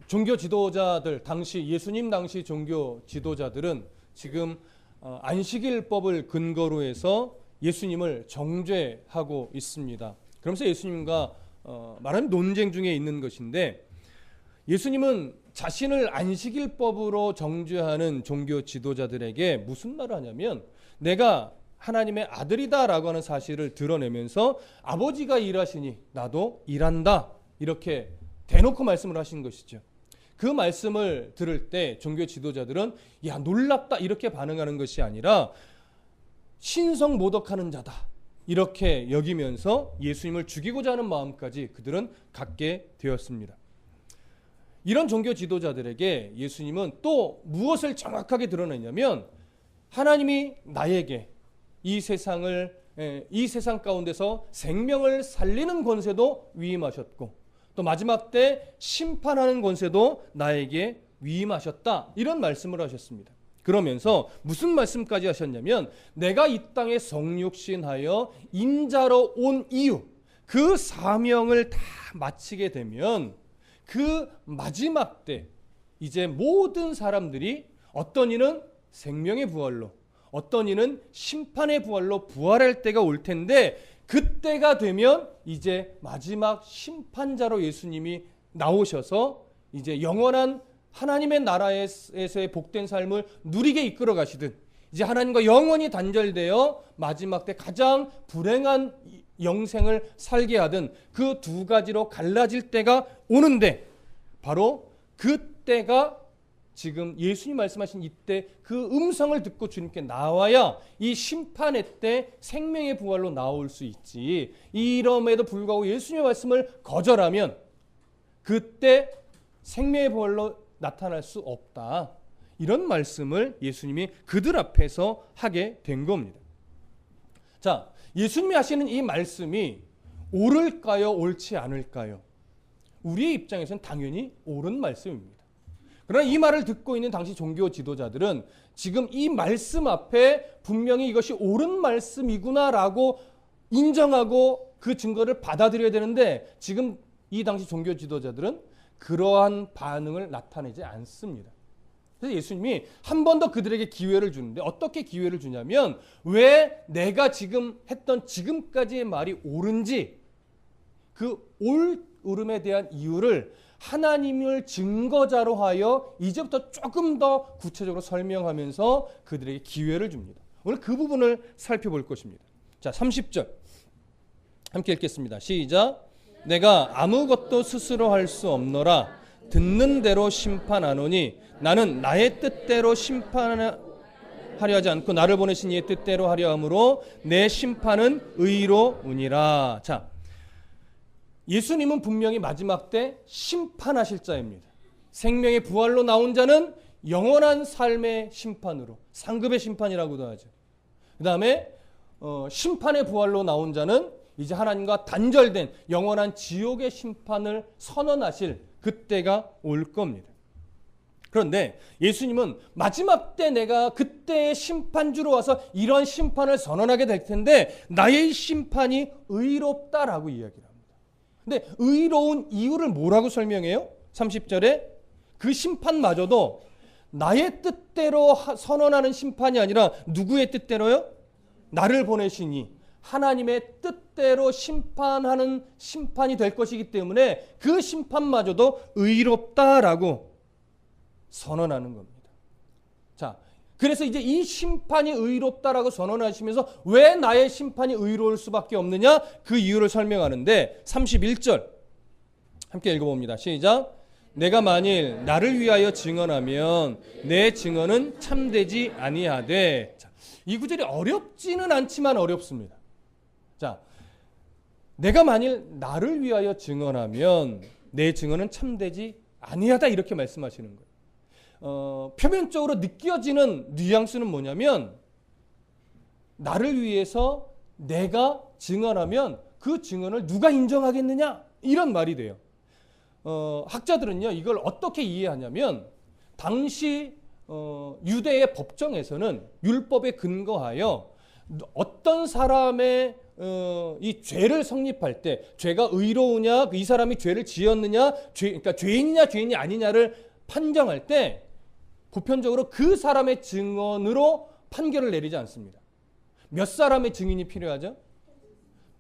종교 지도자들, 예수님 당시 종교 지도자들은 지금 안식일법을 근거로 해서 예수님을 정죄하고 있습니다. 그러면서 예수님과 말하는 논쟁 중에 있는 것인데, 예수님은 자신을 안식일법으로 정죄하는 종교 지도자들에게 무슨 말을 하냐면, 내가 하나님의 아들이다라고 하는 사실을 드러내면서 아버지가 일하시니 나도 일한다, 이렇게 대놓고 말씀을 하신 것이죠. 그 말씀을 들을 때 종교 지도자들은 야, 놀랍다, 이렇게 반응하는 것이 아니라 신성모독하는 자다, 이렇게 여기면서 예수님을 죽이고자 하는 마음까지 그들은 갖게 되었습니다. 이런 종교 지도자들에게 예수님은 또 무엇을 정확하게 드러내냐면, 하나님이 나에게 이 세상 가운데서 생명을 살리는 권세도 위임하셨고, 또 마지막 때 심판하는 권세도 나에게 위임하셨다, 이런 말씀을 하셨습니다. 그러면서 무슨 말씀까지 하셨냐면, 내가 이 땅에 성육신하여 인자로 온 이유, 그 사명을 다 마치게 되면 그 마지막 때 이제 모든 사람들이 어떤 이는 생명의 부활로, 어떤 이는 심판의 부활로 부활할 때가 올 텐데, 그때가 되면 이제 마지막 심판자로 예수님이 나오셔서 이제 영원한 하나님의 나라에서의 복된 삶을 누리게 이끌어 가시듯, 이제 하나님과 영원히 단절되어 마지막 때 가장 불행한 영생을 살게 하든, 그 두 가지로 갈라질 때가 오는데, 바로 그때가 지금 예수님 말씀하신 이때 그 음성을 듣고 주님께 나와야 이 심판의 때 생명의 부활로 나올 수 있지, 이럼에도 불구하고 예수님의 말씀을 거절하면 그때 생명의 부활로 나타날 수 없다, 이런 말씀을 예수님이 그들 앞에서 하게 된 겁니다. 자, 예수님이 하시는 이 말씀이 옳을까요, 옳지 않을까요? 우리의 입장에서는 당연히 옳은 말씀입니다. 그러나 이 말을 듣고 있는 당시 종교 지도자들은 지금 이 말씀 앞에 분명히 이것이 옳은 말씀이구나라고 인정하고 그 증거를 받아들여야 되는데, 지금 이 당시 종교 지도자들은 그러한 반응을 나타내지 않습니다. 그래서 예수님이 한 번 더 그들에게 기회를 주는데, 어떻게 기회를 주냐면, 왜 내가 지금 했던 지금까지의 말이 옳은지, 그 옳음에 대한 이유를 하나님을 증거자로 하여 이제부터 조금 더 구체적으로 설명하면서 그들에게 기회를 줍니다. 오늘 그 부분을 살펴볼 것입니다. 자, 30절 함께 읽겠습니다. 시작. 내가 아무것도 스스로 할 수 없노라. 듣는 대로 심판하노니 나는 나의 뜻대로 심판하려 하지 않고 나를 보내신 이의 뜻대로 하려 함으로 내 심판은 의로우니라. 자, 예수님은 분명히 마지막 때 심판하실 자입니다. 생명의 부활로 나온 자는 영원한 삶의 심판으로, 상급의 심판이라고도 하죠. 그 다음에 심판의 부활로 나온 자는 이제 하나님과 단절된 영원한 지옥의 심판을 선언하실 그때가 올 겁니다. 그런데 예수님은 마지막 때 내가 그때의 심판주로 와서 이런 심판을 선언하게 될 텐데, 나의 심판이 의롭다라고 이야기를 합니다. 근데 의로운 이유를 뭐라고 설명해요? 30절에 그 심판마저도 나의 뜻대로 선언하는 심판이 아니라 누구의 뜻대로요? 나를 보내시니 하나님의 뜻대로 심판하는 심판이 될 것이기 때문에 그 심판마저도 의롭다라고 선언하는 겁니다. 자, 그래서 이제 이 심판이 의롭다라고 선언하시면서 왜 나의 심판이 의로울 수밖에 없느냐, 그 이유를 설명하는데, 31절 함께 읽어봅니다. 시작. 내가 만일 나를 위하여 증언하면 내 증언은 참되지 아니하되. 자, 이 구절이 어렵지는 않지만 어렵습니다. 자, 내가 만일 나를 위하여 증언하면 내 증언은 참되지 아니하다, 이렇게 말씀하시는 거예요. 표면적으로 느껴지는 뉘앙스는 뭐냐면, 나를 위해서 내가 증언하면 그 증언을 누가 인정하겠느냐, 이런 말이 돼요. 학자들은요, 이걸 어떻게 이해하냐면, 당시 유대의 법정에서는 율법에 근거하여 어떤 사람의 이 죄를 성립할 때 죄가 의로우냐, 이 사람이 죄를 지었느냐, 그러니까 죄인이냐 죄인이 아니냐를 판정할 때 보편적으로 그 사람의 증언으로 판결을 내리지 않습니다. 몇 사람의 증인이 필요하죠?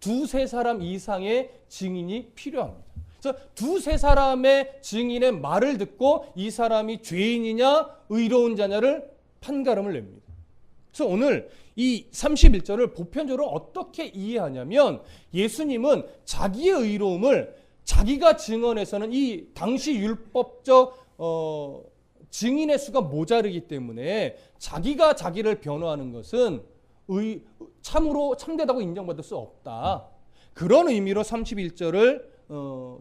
두세 사람 이상의 증인이 필요합니다. 그래서 두세 사람의 증인의 말을 듣고 이 사람이 죄인이냐 의로운 자냐를 판가름을 냅니다. 그래서 오늘 이 31절을 보편적으로 어떻게 이해하냐면 예수님은 자기의 의로움을 자기가 증언해서는 이 당시 율법적 증인의 수가 모자르기 때문에 자기가 자기를 변호하는 것은 참으로 참되다고 인정받을 수 없다. 그런 의미로 31절을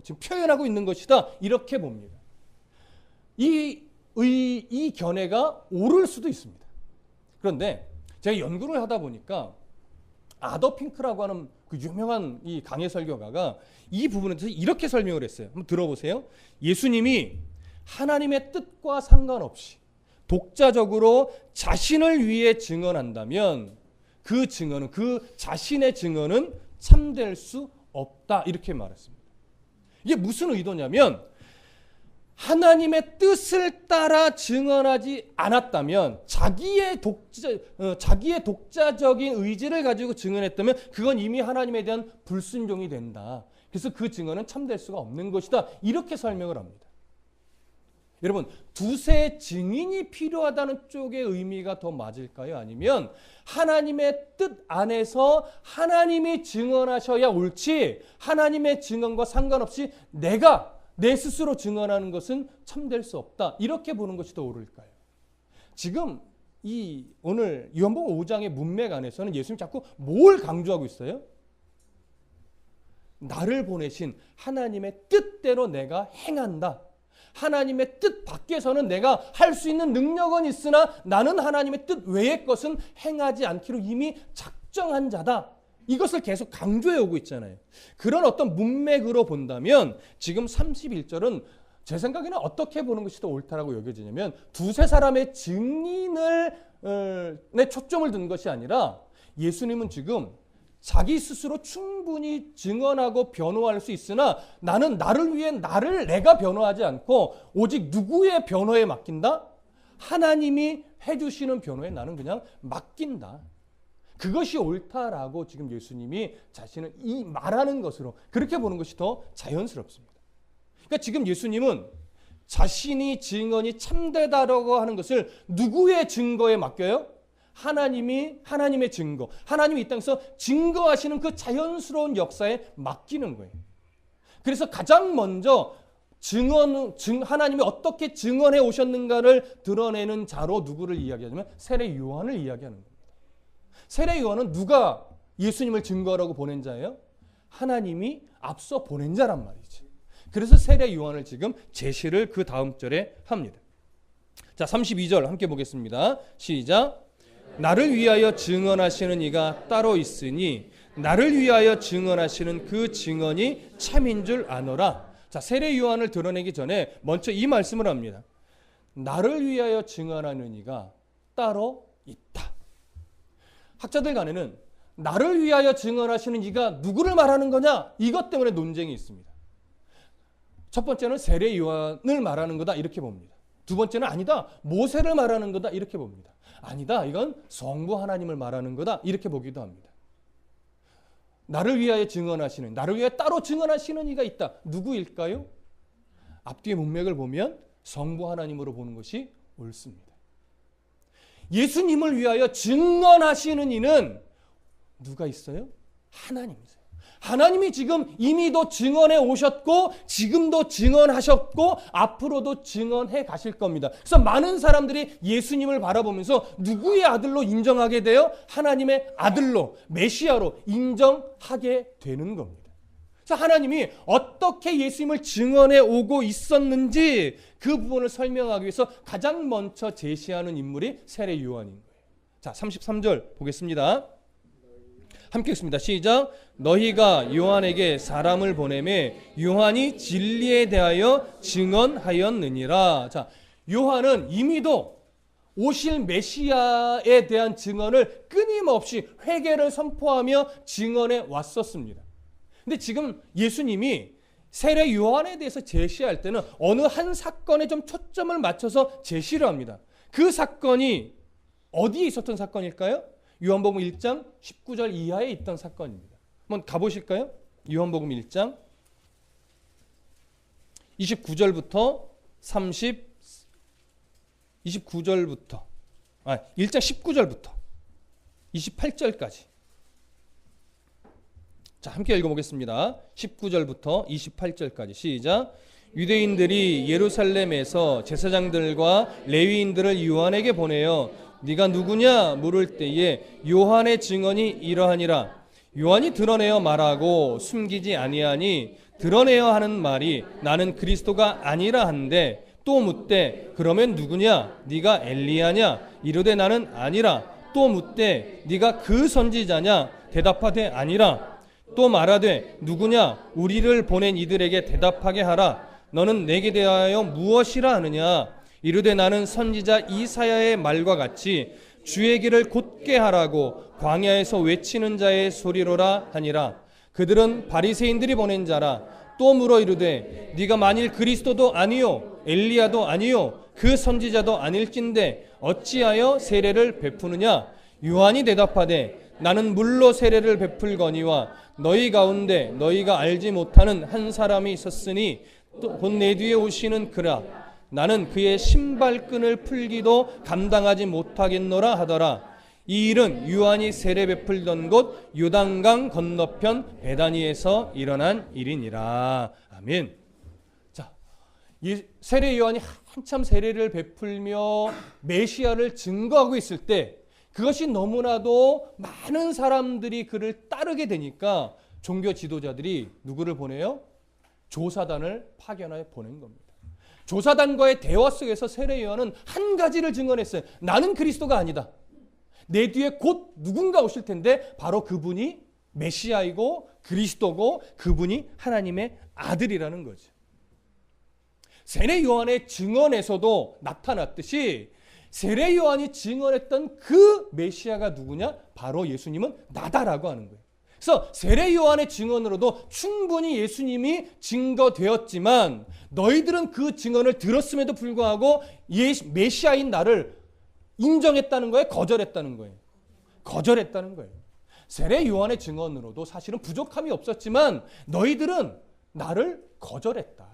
지금 표현하고 있는 것이다. 이렇게 봅니다. 이 견해가 옳을 수도 있습니다. 그런데 제가 연구를 하다 보니까 아더 핑크라고 하는 그 유명한 이 강해 설교가가 이 부분에 대해서 이렇게 설명을 했어요. 한번 들어보세요. 예수님이 하나님의 뜻과 상관없이 독자적으로 자신을 위해 증언한다면 그 증언은, 그 자신의 증언은 참될 수 없다. 이렇게 말했습니다. 이게 무슨 의도냐면 하나님의 뜻을 따라 증언하지 않았다면 자기의 독자적인 의지를 가지고 증언했다면 그건 이미 하나님에 대한 불순종이 된다. 그래서 그 증언은 참될 수가 없는 것이다. 이렇게 설명을 합니다. 여러분, 두세 증인이 필요하다는 쪽의 의미가 더 맞을까요? 아니면 하나님의 뜻 안에서 하나님이 증언하셔야 옳지 하나님의 증언과 상관없이 내가 내 스스로 증언하는 것은 참될 수 없다. 이렇게 보는 것이 더 옳을까요? 지금 이 오늘 요한복음 5장의 문맥 안에서는 예수님 자꾸 뭘 강조하고 있어요? 나를 보내신 하나님의 뜻대로 내가 행한다. 하나님의 뜻 밖에서는 내가 할 수 있는 능력은 있으나 나는 하나님의 뜻 외의 것은 행하지 않기로 이미 작정한 자다. 이것을 계속 강조해 오고 있잖아요. 그런 어떤 문맥으로 본다면 지금 31절은 제 생각에는 어떻게 보는 것이 더 옳다라고 여겨지냐면 두세 사람의 증인을 내 초점을 둔 것이 아니라 예수님은 지금 자기 스스로 충분히 증언하고 변호할 수 있으나 나는 나를 위해 나를 내가 변호하지 않고 오직 누구의 변호에 맡긴다? 하나님이 해주시는 변호에 나는 그냥 맡긴다. 그것이 옳다라고 지금 예수님이 자신을 이 말하는 것으로 그렇게 보는 것이 더 자연스럽습니다. 그러니까 지금 예수님은 자신이 증언이 참되다라고 하는 것을 누구의 증거에 맡겨요? 하나님의 증거, 하나님이 이 땅에서 증거하시는 그 자연스러운 역사에 맡기는 거예요. 그래서 가장 먼저 하나님이 어떻게 증언해 오셨는가를 드러내는 자로 누구를 이야기하냐면 세례 요한을 이야기하는 겁니다. 세례 요한은 누가 예수님을 증거하라고 보낸 자예요? 하나님이 앞서 보낸 자란 말이지. 그래서 세례 요한을 지금 제시를 그 다음 절에 합니다. 자, 32절 함께 보겠습니다. 시작. 나를 위하여 증언하시는 이가 따로 있으니 나를 위하여 증언하시는 그 증언이 참인 줄 아노라. 자, 세례 요한을 드러내기 전에 먼저 이 말씀을 합니다. 나를 위하여 증언하는 이가 따로 있다. 학자들 간에는 나를 위하여 증언하시는 이가 누구를 말하는 거냐? 이것 때문에 논쟁이 있습니다. 첫 번째는 세례 요한을 말하는 거다 이렇게 봅니다. 두 번째는 아니다. 모세를 말하는 거다 이렇게 봅니다. 아니다. 이건 성부 하나님을 말하는 거다 이렇게 보기도 합니다. 나를 위하여 증언하시는, 나를 위하여 따로 증언하시는 이가 있다. 누구일까요? 앞뒤의 문맥을 보면 성부 하나님으로 보는 것이 옳습니다. 예수님을 위하여 증언하시는 이는 누가 있어요? 하나님이세요. 하나님이 지금 이미도 증언해 오셨고 지금도 증언하셨고 앞으로도 증언해 가실 겁니다. 그래서 많은 사람들이 예수님을 바라보면서 누구의 아들로 인정하게 돼요? 하나님의 아들로, 메시아로 인정하게 되는 겁니다. 그래서 하나님이 어떻게 예수님을 증언해 오고 있었는지 그 부분을 설명하기 위해서 가장 먼저 제시하는 인물이 세례 요한인 거예요. 자, 33절 보겠습니다. 함께 읽습니다. 시작. 너희가 요한에게 사람을 보내매 요한이 진리에 대하여 증언하였느니라. 자, 요한은 이미도 오실 메시아에 대한 증언을 끊임없이 회개를 선포하며 증언해 왔었습니다. 근데 지금 예수님이 세례 요한에 대해서 제시할 때는 어느 한 사건에 좀 초점을 맞춰서 제시를 합니다. 그 사건이 어디에 있었던 사건일까요? 요한복음 1장 19절 이하에 있던 사건입니다. 한번 가보실까요? 요한복음 1장 1장 19절부터 28절까지. 자, 함께 읽어보겠습니다. 19절부터 28절까지 시작. 유대인들이 예루살렘에서 제사장들과 레위인들을 요한에게 보내어 네가 누구냐 물을 때에 요한의 증언이 이러하니라. 요한이 드러내어 말하고 숨기지 아니하니 드러내어 하는 말이 나는 그리스도가 아니라 한데 또 묻되 그러면 누구냐 네가 엘리야냐 이르되 나는 아니라 또 묻되 네가 그 선지자냐 대답하되 아니라 또 말하되 누구냐 우리를 보낸 이들에게 대답하게 하라 너는 내게 대하여 무엇이라 하느냐 이르되 나는 선지자 이사야의 말과 같이 주의 길을 곧게 하라고 광야에서 외치는 자의 소리로라 하니라. 그들은 바리새인들이 보낸 자라. 또 물어 이르되 네가 만일 그리스도도 아니요 엘리야도 아니요 그 선지자도 아닐진데 어찌하여 세례를 베푸느냐. 요한이 대답하되 나는 물로 세례를 베풀거니와 너희 가운데 너희가 알지 못하는 한 사람이 있었으니 곧 내 뒤에 오시는 그라. 나는 그의 신발끈을 풀기도 감당하지 못하겠노라 하더라. 이 일은 요한이 세례 베풀던 곳 요단강 건너편 베다니에서 일어난 일이니라. 아멘. 자, 이 세례 요한이 한참 세례를 베풀며 메시아를 증거하고 있을 때 그것이 너무나도 많은 사람들이 그를 따르게 되니까 종교 지도자들이 누구를 보내요? 조사단을 파견하여 보낸 겁니다. 조사단과의 대화 속에서 세례 요한은 한 가지를 증언했어요. 나는 그리스도가 아니다. 내 뒤에 곧 누군가 오실 텐데 바로 그분이 메시아이고 그리스도고 그분이 하나님의 아들이라는 거죠. 세례 요한의 증언에서도 나타났듯이 세례 요한이 증언했던 그 메시아가 누구냐? 바로 예수님은 나다라고 하는 거예요. 그래서 세례 요한의 증언으로도 충분히 예수님이 증거되었지만 너희들은 그 증언을 들었음에도 불구하고 메시아인 나를 인정했다는 거예요? 거절했다는 거예요? 거절했다는 거예요. 세례 요한의 증언으로도 사실은 부족함이 없었지만 너희들은 나를 거절했다.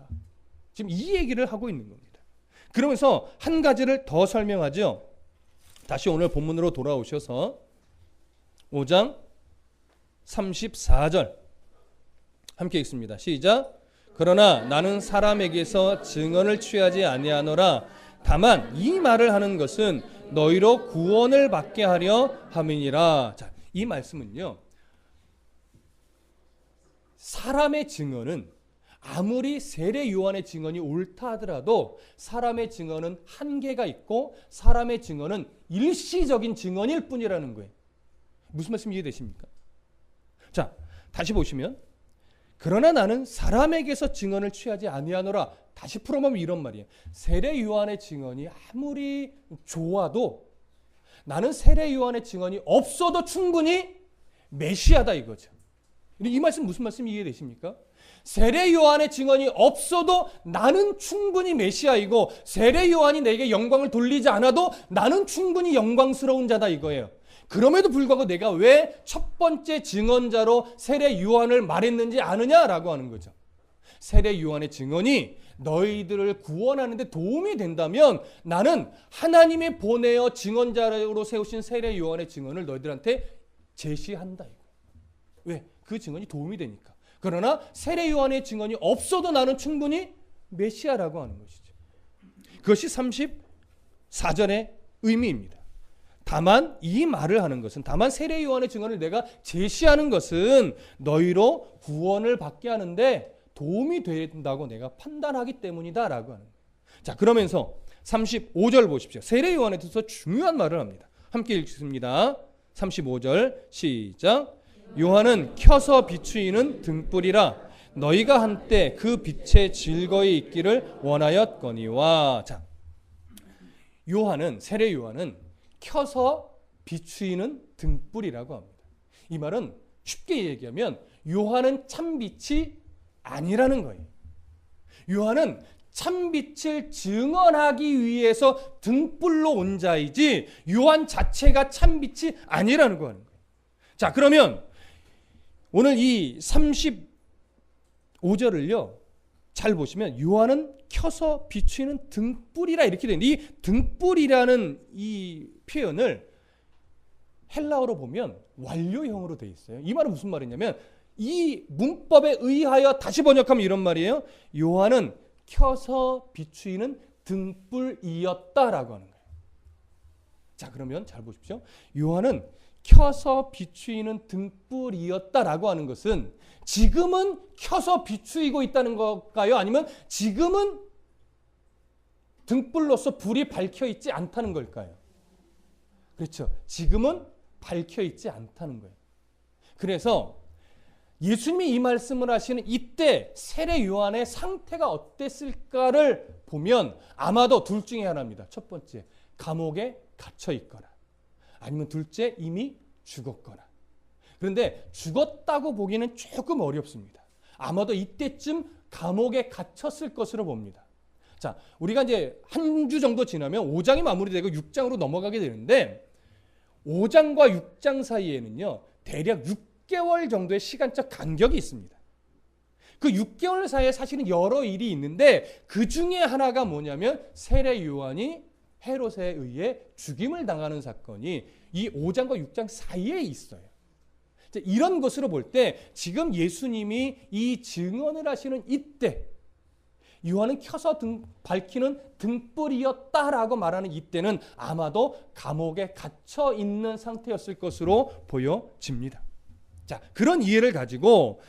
지금 이 얘기를 하고 있는 겁니다. 그러면서 한 가지를 더 설명하죠. 다시 오늘 본문으로 돌아오셔서 5장 34절 함께 읽습니다. 시작. 그러나 나는 사람에게서 증언을 취하지 아니하노라. 다만 이 말을 하는 것은 너희로 구원을 받게 하려 함이니라. 자, 이 말씀은요. 사람의 증언은 아무리 세례 요한의 증언이 옳다 하더라도 사람의 증언은 한계가 있고 사람의 증언은 일시적인 증언일 뿐이라는 거예요. 무슨 말씀 이해되십니까? 자, 다시 보시면 그러나 나는 사람에게서 증언을 취하지 아니하노라. 다시 풀어보면 이런 말이에요. 세례 요한의 증언이 아무리 좋아도 나는 세례 요한의 증언이 없어도 충분히 메시아다 이거죠. 이 말씀 무슨 말씀 이해되십니까? 세례 요한의 증언이 없어도 나는 충분히 메시아이고 세례 요한이 내게 영광을 돌리지 않아도 나는 충분히 영광스러운 자다 이거예요. 그럼에도 불구하고 내가 왜 첫 번째 증언자로 세례 요한을 말했는지 아느냐라고 하는 거죠. 세례 요한의 증언이 너희들을 구원하는 데 도움이 된다면 나는 하나님이 보내어 증언자로 세우신 세례 요한의 증언을 너희들한테 제시한다 이거. 왜? 그 증언이 도움이 되니까. 그러나 세례 요한의 증언이 없어도 나는 충분히 메시아라고 하는 것이죠. 그것이 34절의 의미입니다. 다만 이 말을 하는 것은 다만 세례 요한의 증언을 내가 제시하는 것은 너희로 구원을 받게 하는데 도움이 된다고 내가 판단하기 때문이다라고 하는 거예요. 자, 그러면서 35절 보십시오. 세례 요한에 대해서 중요한 말을 합니다. 함께 읽습니다. 35절 시작. 요한은 켜서 비추이는 등불이라 너희가 한때 그 빛에 즐거이 있기를 원하였거니와. 자, 요한은, 세례 요한은 켜서 비추이는 등불이라고 합니다. 이 말은 쉽게 얘기하면 요한은 참빛이 아니라는 거예요. 요한은 참빛을 증언하기 위해서 등불로 온 자이지 요한 자체가 참빛이 아니라는 거예요. 자, 그러면 오늘 이 35절을요 잘 보시면 요한은 켜서 비추이는 등불이라 이렇게 되는데, 이 등불이라는 이 표현을 헬라어로 보면 완료형으로 되어 있어요. 이 말은 무슨 말이냐면 이 문법에 의하여 다시 번역하면 이런 말이에요. 요한은 켜서 비추이는 등불이었다라고 하는 거예요. 자, 그러면 잘 보십시오. 요한은 켜서 비추이는 등불이었다라고 하는 것은 지금은 켜서 비추이고 있다는 걸까요? 아니면 지금은 등불로서 불이 밝혀 있지 않다는 걸까요? 그렇죠. 지금은 밝혀 있지 않다는 거예요. 그래서 예수님이 이 말씀을 하시는 이때 세례 요한의 상태가 어땠을까를 보면 아마도 둘 중에 하나입니다. 첫 번째, 감옥에 갇혀 있거나, 아니면 둘째, 이미 죽었거나. 그런데 죽었다고 보기는 조금 어렵습니다. 아마도 이때쯤 감옥에 갇혔을 것으로 봅니다. 자, 우리가 이제 한 주 정도 지나면 5장이 마무리되고 6장으로 넘어가게 되는데, 5장과 6장 사이에는요 대략 6개월 정도의 시간적 간격이 있습니다. 그 6개월 사이에 사실은 여러 일이 있는데 그 중에 하나가 뭐냐면 세례 요한이 헤롯에 의해 죽임을 당하는 사건이 이 5장과 6장 사이에 있어요. 이런 것으로 볼 때 지금 예수님이 이 증언을 하시는 이때, 요한은 켜서 밝히는 등불이었다라고 말하는 이때는 아마도 감옥에 갇혀 있는 상태였을 것으로 보여집니다. 자, 그런 이해를 가지고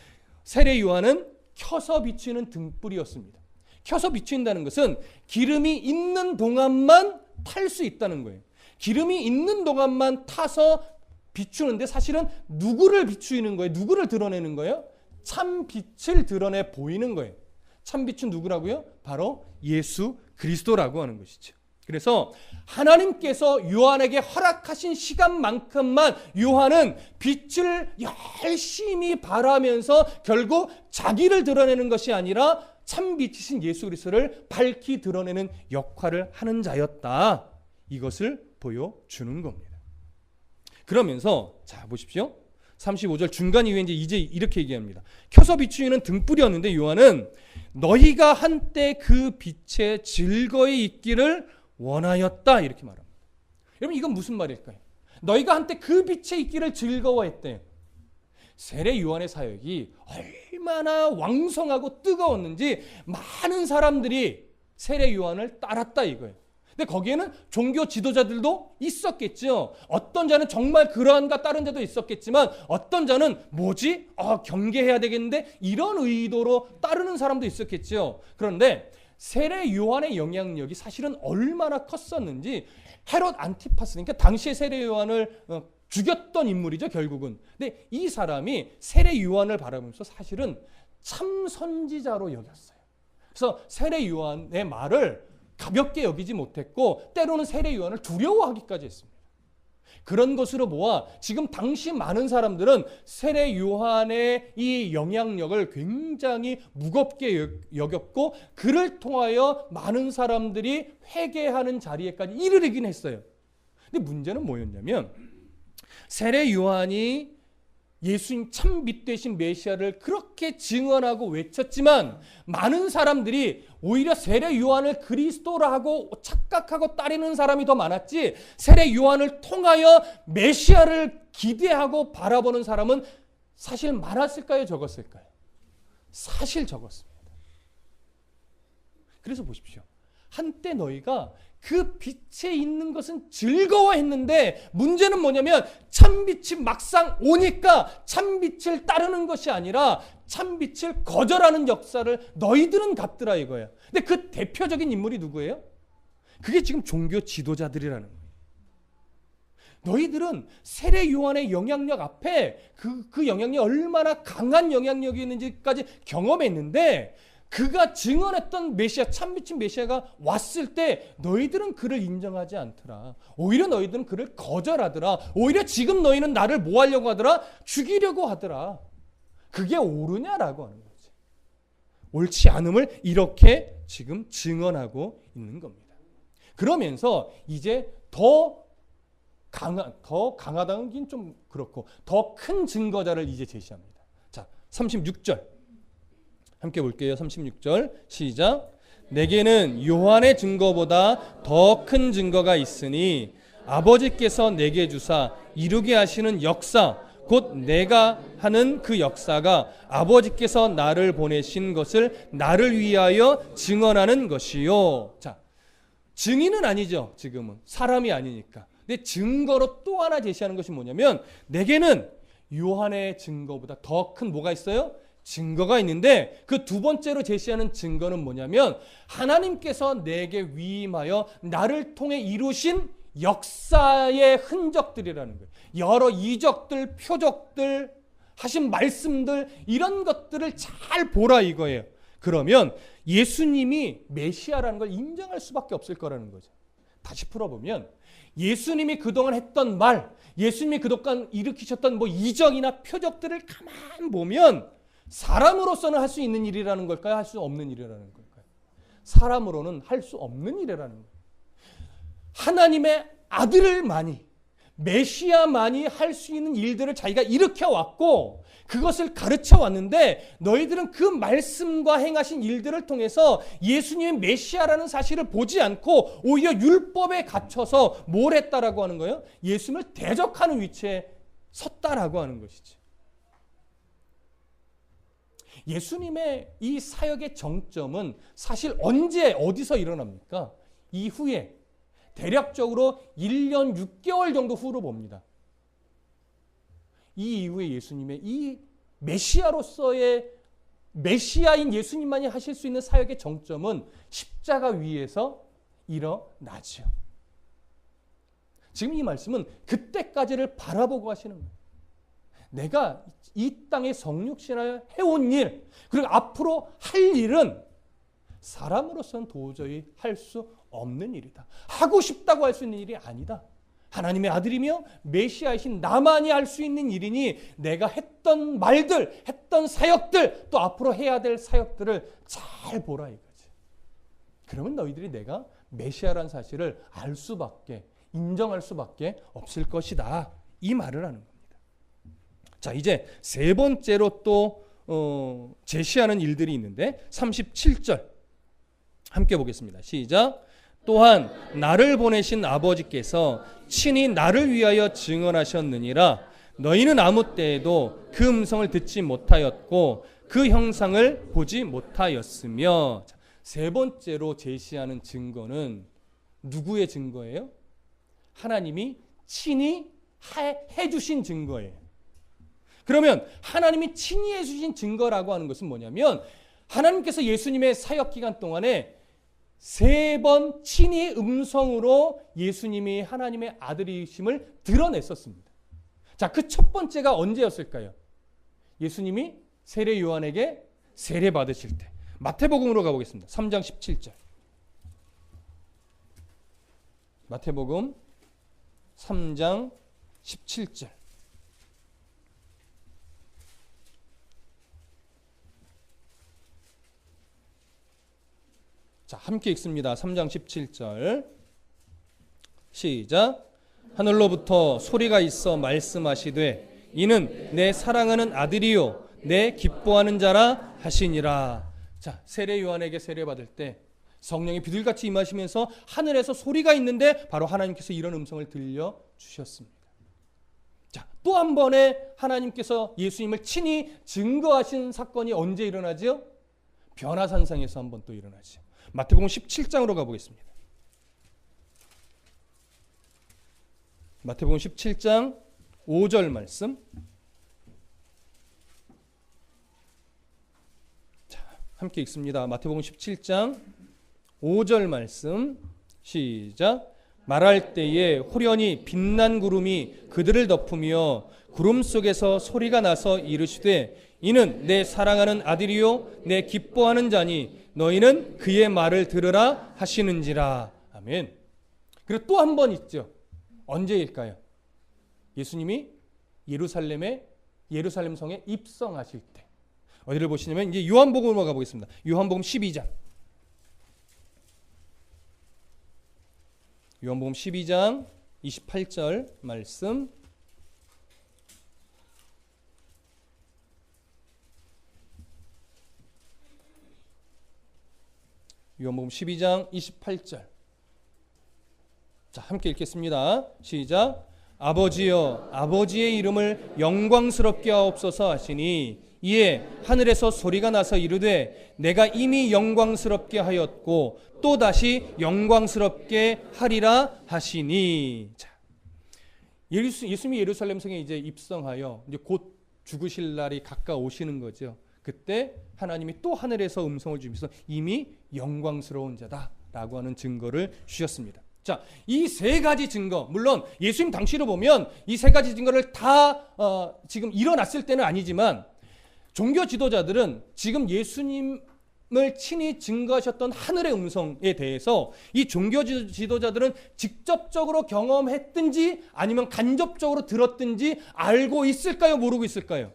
세례 요한은 켜서 비추는 등불이었습니다. 켜서 비춘다는 것은 기름이 있는 동안만 탈 수 있다는 거예요. 기름이 있는 동안만 타서 비추는데 사실은 누구를 비추이는 거예요? 누구를 드러내는 거예요? 참 빛을 드러내 보이는 거예요. 참 빛은 누구라고요? 바로 예수 그리스도라고 하는 것이죠. 그래서 하나님께서 요한에게 허락하신 시간만큼만 요한은 빛을 열심히 바라면서 결국 자기를 드러내는 것이 아니라 참 빛이신 예수 그리스도를 밝히 드러내는 역할을 하는 자였다. 이것을 보여주는 겁니다. 그러면서 자 보십시오. 35절 중간 이후에 이제 이렇게 얘기합니다. 켜서 비추이는 등불이었는데 요한은 너희가 한때 그 빛에 즐거이 있기를 원하였다 이렇게 말합니다. 여러분 이건 무슨 말일까요? 너희가 한때 그 빛에 있기를 즐거워했대. 세례 요한의 사역이 얼마나 왕성하고 뜨거웠는지 많은 사람들이 세례 요한을 따랐다 이거예요. 근데 거기에는 종교 지도자들도 있었겠죠. 어떤 자는 정말 그러한가 다른 자도 있었겠지만 어떤 자는 뭐지? 경계해야 되겠는데 이런 의도로 따르는 사람도 있었겠죠. 그런데 세례 요한의 영향력이 사실은 얼마나 컸었는지 헤롯 안티파스, 그러니까 당시의 세례 요한을 죽였던 인물이죠 결국은. 근데 이 사람이 세례 요한을 바라보면서 사실은 참 선지자로 여겼어요. 그래서 세례 요한의 말을 가볍게 여기지 못했고 때로는 세례 요한을 두려워하기까지 했습니다. 그런 것으로 보아 지금 당시 많은 사람들은 세례 요한의 이 영향력을 굉장히 무겁게 여겼고 그를 통하여 많은 사람들이 회개하는 자리에까지 이르르긴 했어요. 근데 문제는 뭐였냐면 세례 요한이 예수님 참 빛 되신 메시아를 그렇게 증언하고 외쳤지만 많은 사람들이 오히려 세례 요한을 그리스도라고 착각하고 따르는 사람이 더 많았지 세례 요한을 통하여 메시아를 기대하고 바라보는 사람은 사실 많았을까요? 적었을까요? 사실 적었습니다. 그래서 보십시오. 한때 너희가 그 빛에 있는 것은 즐거워했는데 문제는 뭐냐면 참빛이 막상 오니까 참빛을 따르는 것이 아니라 참빛을 거절하는 역사를 너희들은 갖더라 이거예요. 근데 그 대표적인 인물이 누구예요? 그게 지금 종교 지도자들이라는 거예요. 너희들은 세례 요한의 영향력 앞에 그 영향력이 얼마나 강한 영향력이 있는지까지 경험했는데 그가 증언했던 메시아, 참미친 메시아가 왔을 때 너희들은 그를 인정하지 않더라. 오히려 너희들은 그를 거절하더라. 오히려 지금 너희는 나를 뭐 하려고 하더라? 죽이려고 하더라. 그게 옳으냐라고 하는 거지. 옳지 않음을 이렇게 지금 증언하고 있는 겁니다. 그러면서 이제 더 강하다는 좀 그렇고 더 큰 증거자를 이제 제시합니다. 자, 36절 함께 볼게요. 36절 시작. 내게는 요한의 증거보다 더 큰 증거가 있으니 아버지께서 내게 주사 이루게 하시는 역사 곧 내가 하는 그 역사가 아버지께서 나를 보내신 것을 나를 위하여 증언하는 것이요. 자, 증인은 아니죠. 지금은 사람이 아니니까. 근데 증거로 또 하나 제시하는 것이 뭐냐면 내게는 요한의 증거보다 더 큰 뭐가 있어요? 증거가 있는데 그 두 번째로 제시하는 증거는 뭐냐면 하나님께서 내게 위임하여 나를 통해 이루신 역사의 흔적들이라는 거예요. 여러 이적들, 표적들, 하신 말씀들 이런 것들을 잘 보라 이거예요. 그러면 예수님이 메시아라는 걸 인정할 수밖에 없을 거라는 거죠. 다시 풀어보면 예수님이 그동안 했던 말, 예수님이 그동안 일으키셨던 뭐 이적이나 표적들을 가만 보면 사람으로서는 할 수 있는 일이라는 걸까요? 할 수 없는 일이라는 걸까요? 사람으로는 할 수 없는 일이라는 거예요. 하나님의 아들을만이, 메시아만이 할 수 있는 일들을 자기가 일으켜왔고 그것을 가르쳐왔는데 너희들은 그 말씀과 행하신 일들을 통해서 예수님의 메시아라는 사실을 보지 않고 오히려 율법에 갇혀서 뭘 했다라고 하는 거예요? 예수님을 대적하는 위치에 섰다라고 하는 것이죠. 예수님의 이 사역의 정점은 사실 언제 어디서 일어납니까? 이후에 대략적으로 1년 6개월 정도 후로 봅니다. 이 이후에 예수님의 이 메시아로서의 메시아인 예수님만이 하실 수 있는 사역의 정점은 십자가 위에서 일어나죠. 지금 이 말씀은 그때까지를 바라보고 하시는 거예요. 내가 이 땅에 성육신하여 해온 일 그리고 앞으로 할 일은 사람으로서는 도저히 할 수 없는 일이다. 하고 싶다고 할 수 있는 일이 아니다. 하나님의 아들이며 메시아이신 나만이 할 수 있는 일이니 내가 했던 말들, 했던 사역들, 또 앞으로 해야 될 사역들을 잘 보라 이거지. 그러면 너희들이 내가 메시아라는 사실을 알 수밖에, 인정할 수밖에 없을 것이다. 이 말을 하는 겁니다. 자, 이제 세 번째로 또 제시하는 일들이 있는데 37절 함께 보겠습니다. 시작. 또한 나를 보내신 아버지께서 친히 나를 위하여 증언하셨느니라. 너희는 아무 때에도 그 음성을 듣지 못하였고 그 형상을 보지 못하였으며. 자, 세 번째로 제시하는 증거는 누구의 증거예요? 하나님이 친히 해주신 증거예요. 그러면 하나님이 친히 해주신 증거라고 하는 것은 뭐냐면 하나님께서 예수님의 사역 기간 동안에 3번 친히 음성으로 예수님이 하나님의 아들이심을 드러냈었습니다. 자, 그 첫 번째가 언제였을까요? 예수님이 세례 요한에게 세례 받으실 때. 마태복음으로 가보겠습니다. 3장 17절. 마태복음 3장 17절. 자, 함께 읽습니다. 3장 17절. 시작. 하늘로부터 소리가 있어 말씀하시되 이는 내 사랑하는 아들이요 내 기뻐하는 자라 하시니라. 자, 세례 요한에게 세례 받을 때 성령이 비둘기같이 임하시면서 하늘에서 소리가 있는데 바로 하나님께서 이런 음성을 들려 주셨습니다. 자, 또 한 번에 하나님께서 예수님을 친히 증거하신 사건이 언제 일어나죠? 변화산상에서 한 번 또 일어나죠. 마태복음 17장으로 가보겠습니다. 마태복음 17장 5절 말씀. 자, 함께 읽습니다. 마태복음 17장 5절 말씀. 시작. 말할 때에 호련히 빛난 구름이 그들을 덮으며 구름 속에서 소리가 나서 이르시되 이는 내 사랑하는 아들이요 내 기뻐하는 자니 너희는 그의 말을 들으라 하시는지라. 아멘. 그리고 또 한 번 있죠. 언제일까요? 예수님이 예루살렘 성에 입성하실 때. 어디를 보시냐면 이제 요한복음으로 가보겠습니다. 요한복음 12장. 요한복음 12장 28절 말씀. 요한복음 12장 28절. 자, 함께 읽겠습니다. 시작. 아버지여, 아버지의 이름을 영광스럽게 하옵소서 하시니 이에 하늘에서 소리가 나서 이르되 내가 이미 영광스럽게 하였고 또 다시 영광스럽게 하리라 하시니. 자, 예수님이 예루살렘 성에 이제 입성하여 이제 곧 죽으실 날이 가까우시는 거죠. 그때 하나님이 또 하늘에서 음성을 주면서 이미 영광스러운 자다라고 하는 증거를 주셨습니다. 자, 이 세 가지 증거, 물론 예수님 당시로 보면 이 세 가지 증거를 다 지금 일어났을 때는 아니지만 종교 지도자들은 지금 예수님을 친히 증거하셨던 하늘의 음성에 대해서 이 종교 지도자들은 직접적으로 경험했든지 아니면 간접적으로 들었든지 알고 있을까요? 모르고 있을까요?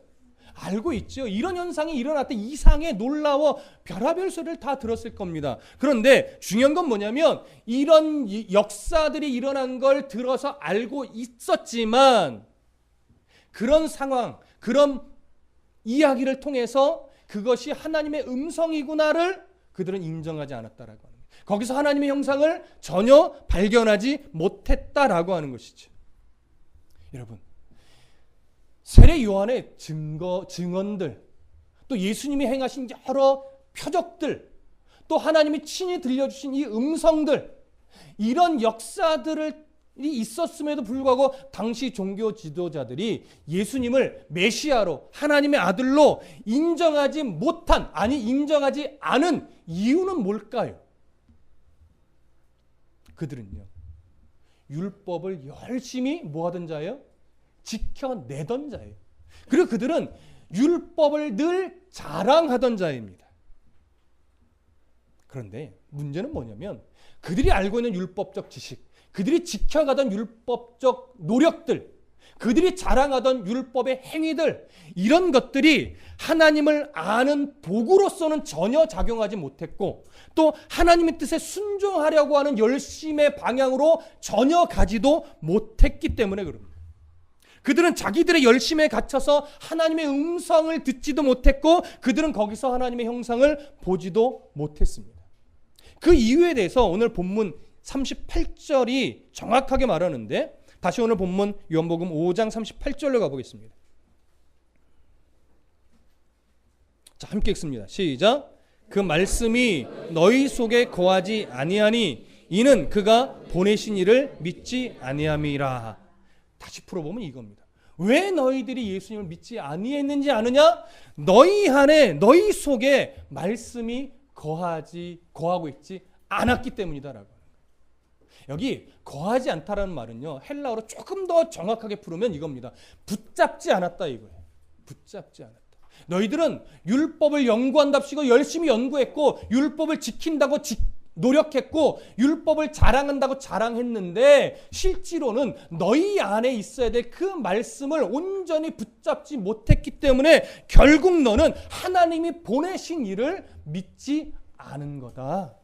알고 있죠. 이런 현상이 일어날 때 이상에 놀라워 별의별 소리를 다 들었을 겁니다. 그런데 중요한 건 뭐냐면 이런 역사들이 일어난 걸 들어서 알고 있었지만 그런 상황, 그런 이야기를 통해서 그것이 하나님의 음성이구나를 그들은 인정하지 않았다라고 하는 거예요. 거기서 하나님의 형상을 전혀 발견하지 못했다라고 하는 것이죠. 여러분, 세례 요한의 증언들, 또 예수님이 행하신 여러 표적들, 또 하나님이 친히 들려주신 이 음성들, 이런 역사들이 있었음에도 불구하고 당시 종교 지도자들이 예수님을 메시아로 하나님의 아들로 인정하지 못한, 아니 인정하지 않은 이유는 뭘까요? 그들은요, 율법을 열심히 뭐 하던 자예요? 지켜내던 자예요. 그리고 그들은 율법을 늘 자랑하던 자입니다. 그런데 문제는 뭐냐면 그들이 알고 있는 율법적 지식, 그들이 지켜가던 율법적 노력들, 그들이 자랑하던 율법의 행위들, 이런 것들이 하나님을 아는 도구로서는 전혀 작용하지 못했고 또 하나님의 뜻에 순종하려고 하는 열심의 방향으로 전혀 가지도 못했기 때문에 그럽니다. 그들은 자기들의 열심에 갇혀서 하나님의 음성을 듣지도 못했고 그들은 거기서 하나님의 형상을 보지도 못했습니다. 그 이유에 대해서 오늘 본문 38절이 정확하게 말하는데 다시 오늘 본문 요한복음 5장 38절로 가보겠습니다. 자, 함께 읽습니다. 시작. 그 말씀이 너희 속에 거하지 아니하니 이는 그가 보내신 이를 믿지 아니함이라. 다시 풀어보면 이겁니다. 왜 너희들이 예수님을 믿지 아니했는지 아느냐? 너희 안에, 너희 속에 말씀이 거하고 있지 않았기 때문이다라고. 여기 거하지 않다라는 말은요, 헬라어로 조금 더 정확하게 풀으면 이겁니다. 붙잡지 않았다 이거예요. 붙잡지 않았다. 너희들은 율법을 연구한답시고 열심히 연구했고 율법을 지킨다고 노력했고 율법을 자랑한다고 자랑했는데 실제로는 너희 안에 있어야 될 그 말씀을 온전히 붙잡지 못했기 때문에 결국 너는 하나님이 보내신 이를 믿지 않은 거다.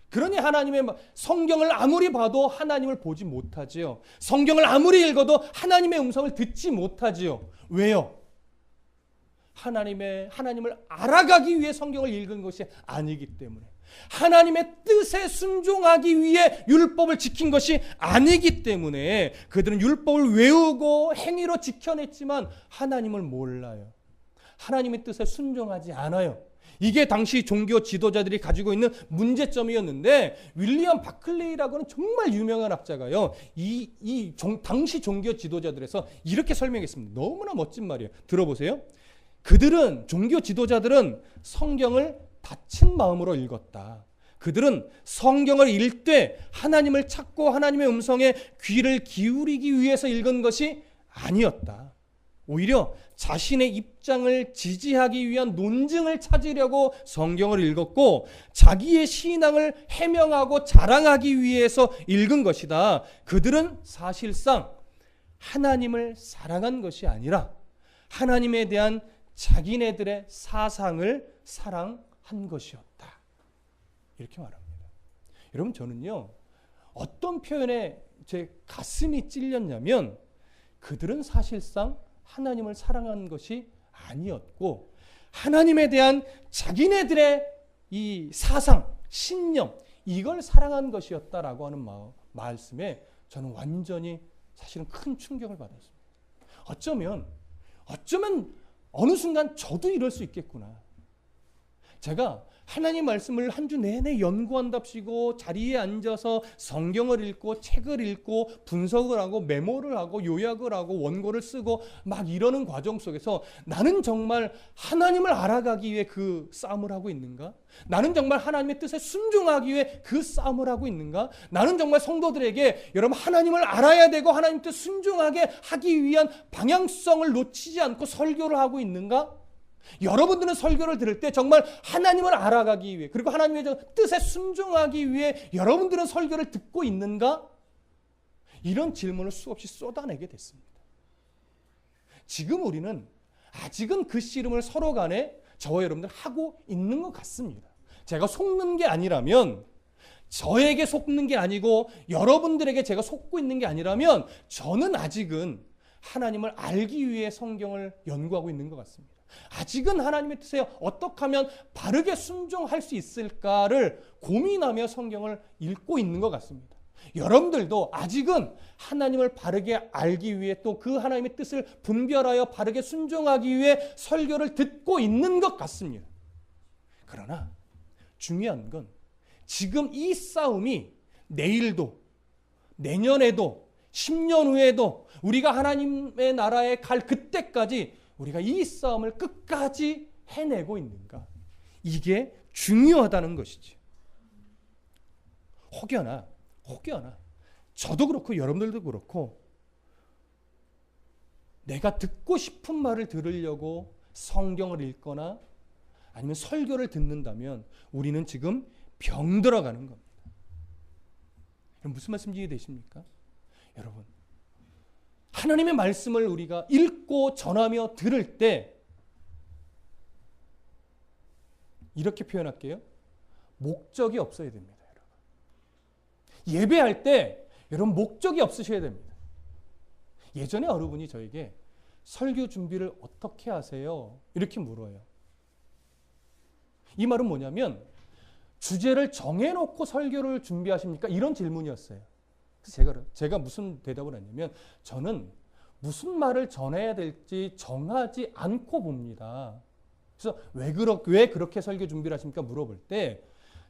그러니 하나님의 성경을 아무리 봐도 하나님을 보지 못하지요. 성경을 아무리 읽어도 하나님의 음성을 듣지 못하지요. 왜요? 하나님을 알아가기 위해 성경을 읽은 것이 아니기 때문에, 하나님의 뜻에 순종하기 위해 율법을 지킨 것이 아니기 때문에 그들은 율법을 외우고 행위로 지켜냈지만 하나님을 몰라요. 하나님의 뜻에 순종하지 않아요. 이게 당시 종교 지도자들이 가지고 있는 문제점이었는데 윌리엄 바클레이라고는 정말 유명한 학자가요, 당시 종교 지도자들에서 이렇게 설명했습니다. 너무나 멋진 말이에요. 들어보세요. 종교 지도자들은 성경을 다친 마음으로 읽었다. 그들은 성경을 읽되 하나님을 찾고 하나님의 음성에 귀를 기울이기 위해서 읽은 것이 아니었다. 오히려 자신의 입장을 지지하기 위한 논증을 찾으려고 성경을 읽었고 자기의 신앙을 해명하고 자랑하기 위해서 읽은 것이다. 그들은 사실상 하나님을 사랑한 것이 아니라 하나님에 대한 자기네들의 사상을 사랑한 것이었다. 이렇게 말합니다. 여러분, 저는요, 어떤 표현에 제 가슴이 찔렸냐면 그들은 사실상 하나님을 사랑한 것이 아니었고 하나님에 대한 자기네들의 이 사상, 신념, 이걸 사랑한 것이었다라고 하는 말씀에 저는 완전히 사실은 큰 충격을 받았습니다. 어쩌면 어느 순간 저도 이럴 수 있겠구나. 제가 하나님 말씀을 한 주 내내 연구한답시고 자리에 앉아서 성경을 읽고 책을 읽고 분석을 하고 메모를 하고 요약을 하고 원고를 쓰고 막 이러는 과정 속에서 나는 정말 하나님을 알아가기 위해 그 싸움을 하고 있는가? 나는 정말 하나님의 뜻에 순종하기 위해 그 싸움을 하고 있는가? 나는 정말 성도들에게 여러분 하나님을 알아야 되고 하나님 뜻 순종하게 하기 위한 방향성을 놓치지 않고 설교를 하고 있는가? 여러분들은 설교를 들을 때 정말 하나님을 알아가기 위해 그리고 하나님의 뜻에 순종하기 위해 여러분들은 설교를 듣고 있는가? 이런 질문을 수없이 쏟아내게 됐습니다. 지금 우리는 아직은 그 씨름을 서로 간에 저와 여러분들 하고 있는 것 같습니다. 제가 속는 게 아니라면 저에게 속는 게 아니고 여러분들에게 제가 속고 있는 게 아니라면 저는 아직은 하나님을 알기 위해 성경을 연구하고 있는 것 같습니다. 아직은 하나님의 뜻에 어떻게 하면 바르게 순종할 수 있을까를 고민하며 성경을 읽고 있는 것 같습니다. 여러분들도 아직은 하나님을 바르게 알기 위해 또 그 하나님의 뜻을 분별하여 바르게 순종하기 위해 설교를 듣고 있는 것 같습니다. 그러나 중요한 건 지금 이 싸움이 내일도 내년에도 10년 후에도 우리가 하나님의 나라에 갈 그때까지 우리가 이 싸움을 끝까지 해내고 있는가? 이게 중요하다는 것이지. 혹여나 저도 그렇고 여러분들도 그렇고 내가 듣고 싶은 말을 들으려고 성경을 읽거나 아니면 설교를 듣는다면 우리는 지금 병들어가는 겁니다. 무슨 말씀인지 이해되십니까? 여러분, 하나님의 말씀을 우리가 읽고 전하며 들을 때 이렇게 표현할게요. 목적이 없어야 됩니다. 여러분. 예배할 때 여러분 목적이 없으셔야 됩니다. 예전에 어느 분이 저에게 설교 준비를 어떻게 하세요? 이렇게 물어요. 이 말은 뭐냐면 주제를 정해놓고 설교를 준비하십니까? 이런 질문이었어요. 제가 무슨 대답을 했냐면 저는 무슨 말을 전해야 될지 정하지 않고 봅니다. 그래서 왜 그렇게 설교 준비를 하십니까? 물어볼 때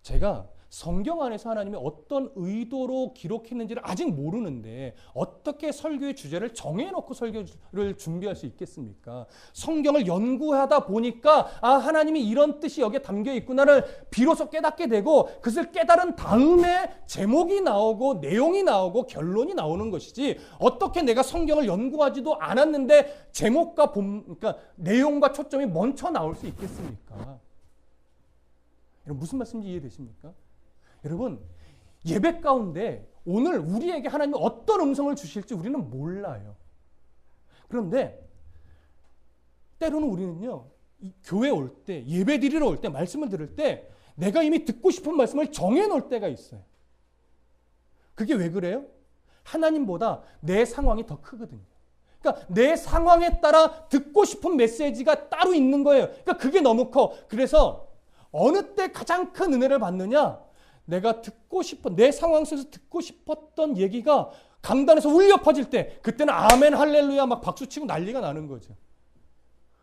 제가 성경 안에서 하나님이 어떤 의도로 기록했는지를 아직 모르는데 어떻게 설교의 주제를 정해놓고 설교를 준비할 수 있겠습니까? 성경을 연구하다 보니까 하나님이 이런 뜻이 여기에 담겨 있구나를 비로소 깨닫게 되고 그것을 깨달은 다음에 제목이 나오고 내용이 나오고 결론이 나오는 것이지 어떻게 내가 성경을 연구하지도 않았는데 제목과 그러니까 내용과 초점이 먼저 나올 수 있겠습니까? 여러분 무슨 말씀인지 이해되십니까? 여러분 예배 가운데 오늘 우리에게 하나님이 어떤 음성을 주실지 우리는 몰라요. 그런데 때로는 우리는요 교회 올 때 예배 드리러 올 때 말씀을 들을 때 내가 이미 듣고 싶은 말씀을 정해놓을 때가 있어요. 그게 왜 그래요? 하나님보다 내 상황이 더 크거든요. 그러니까 내 상황에 따라 듣고 싶은 메시지가 따로 있는 거예요. 그러니까 그게 너무 커. 그래서 어느 때 가장 큰 은혜를 받느냐? 내가 듣고 싶은 내 상황 속에서 듣고 싶었던 얘기가 강단에서 울려 퍼질 때 그때는 아멘 할렐루야 막 박수치고 난리가 나는 거죠.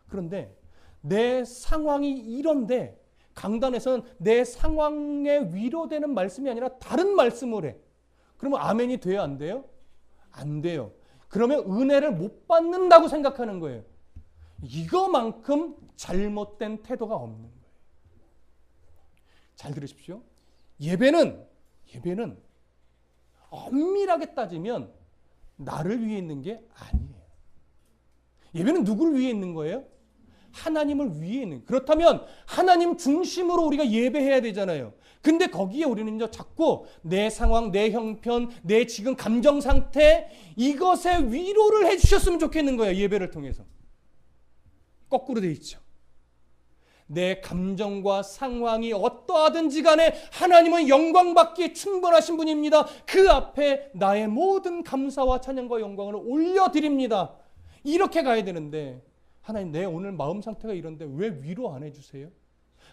그런데 내 상황이 이런데 강단에서는 내 상황에 위로되는 말씀이 아니라 다른 말씀을 해. 그러면 아멘이 돼요? 안 돼요? 안 돼요. 그러면 은혜를 못 받는다고 생각하는 거예요. 이거만큼 잘못된 태도가 없는 거예요. 잘 들으십시오. 예배는 엄밀하게 따지면 나를 위해 있는 게 아니에요. 예배는 누구를 위해 있는 거예요? 하나님을 위해 있는. 그렇다면 하나님 중심으로 우리가 예배해야 되잖아요. 근데 거기에 우리는 자꾸 내 상황, 내 형편, 내 지금 감정 상태, 이것에 위로를 해주셨으면 좋겠는 거예요. 예배를 통해서. 거꾸로 돼 있죠. 내 감정과 상황이 어떠하든지 간에 하나님은 영광받기에 충분하신 분입니다. 그 앞에 나의 모든 감사와 찬양과 영광을 올려드립니다. 이렇게 가야 되는데, 하나님 내 오늘 마음 상태가 이런데 왜 위로 안 해주세요?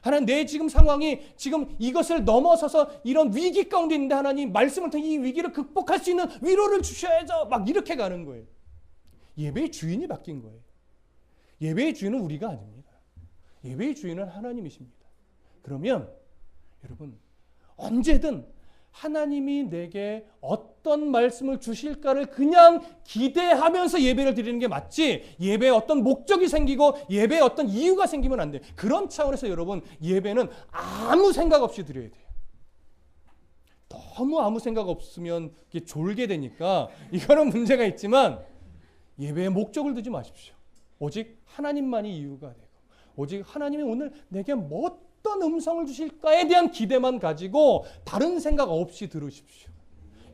하나님 내 지금 상황이 지금 이것을 넘어서서 이런 위기 가운데 있는데 하나님 말씀을 통해 이 위기를 극복할 수 있는 위로를 주셔야죠. 막 이렇게 가는 거예요. 예배의 주인이 바뀐 거예요. 예배의 주인은 우리가 아닙니다. 예배의 주인은 하나님이십니다. 그러면 여러분 언제든 하나님이 내게 어떤 말씀을 주실까를 그냥 기대하면서 예배를 드리는 게 맞지, 예배에 어떤 목적이 생기고 예배에 어떤 이유가 생기면 안 돼요. 그런 차원에서 여러분 예배는 아무 생각 없이 드려야 돼요. 너무 아무 생각 없으면 이게 졸게 되니까 이거는 문제가 있지만 예배에 목적을 두지 마십시오. 오직 하나님만이 이유가 되고 오직 하나님이 오늘 내게 어떤 음성을 주실까에 대한 기대만 가지고 다른 생각 없이 들으십시오.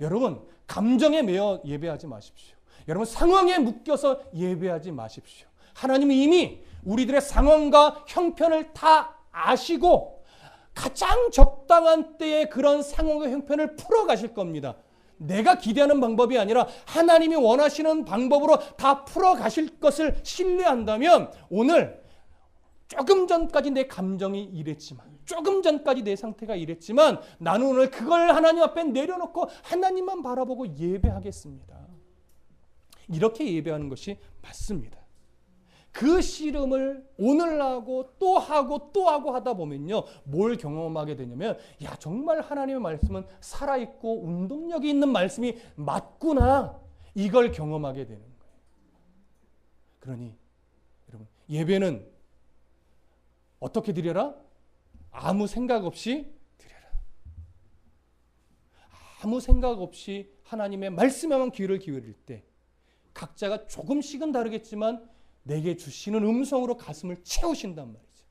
여러분 감정에 매여 예배하지 마십시오. 여러분 상황에 묶여서 예배하지 마십시오. 하나님은 이미 우리들의 상황과 형편을 다 아시고 가장 적당한 때에 그런 상황과 형편을 풀어가실 겁니다. 내가 기대하는 방법이 아니라 하나님이 원하시는 방법으로 다 풀어가실 것을 신뢰한다면 오늘 조금 전까지 내 감정이 이랬지만, 조금 전까지 내 상태가 이랬지만 나는 오늘 그걸 하나님 앞에 내려놓고 하나님만 바라보고 예배하겠습니다. 이렇게 예배하는 것이 맞습니다. 그 씨름을 오늘 하고 또 하고 또 하고 하다 보면요, 뭘 경험하게 되냐면 야 정말 하나님의 말씀은 살아있고 운동력이 있는 말씀이 맞구나, 이걸 경험하게 되는 거예요. 그러니 여러분 예배는 어떻게 드려라? 아무 생각 없이 드려라. 아무 생각 없이 하나님의 말씀에만 귀를 기울일 때 각자가 조금씩은 다르겠지만 내게 주시는 음성으로 가슴을 채우신단 말이죠.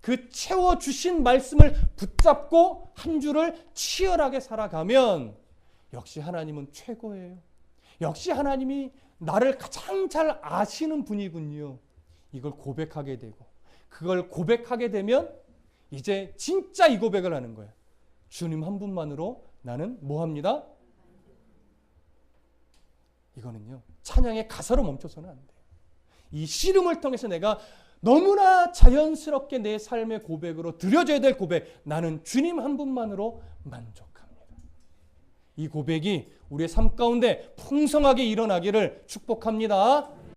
그 채워주신 말씀을 붙잡고 한 주를 치열하게 살아가면 역시 하나님은 최고예요. 역시 하나님이 나를 가장 잘 아시는 분이군요. 이걸 고백하게 되고 그걸 고백하게 되면 이제 진짜 이 고백을 하는 거예요. 주님 한 분만으로 나는 뭐합니다? 이거는요 찬양의 가사로 멈춰서는 안 돼요. 이 씨름을 통해서 내가 너무나 자연스럽게 내 삶의 고백으로 드려져야 될 고백, 나는 주님 한 분만으로 만족합니다. 이 고백이 우리의 삶 가운데 풍성하게 일어나기를 축복합니다.